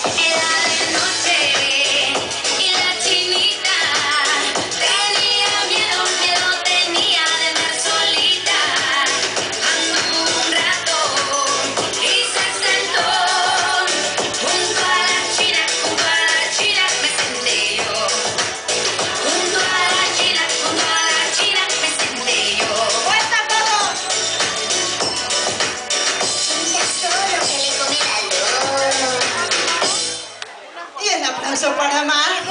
Era de noche y la chinita tenía miedo, miedo tenía de ver solita. Anduvo un rato y se sentó junto a la china me senté yo. Junto a la china me senté yo. ¡Fuerza todos! Piensa solo que le come la loro. Y el aplauso para Majo.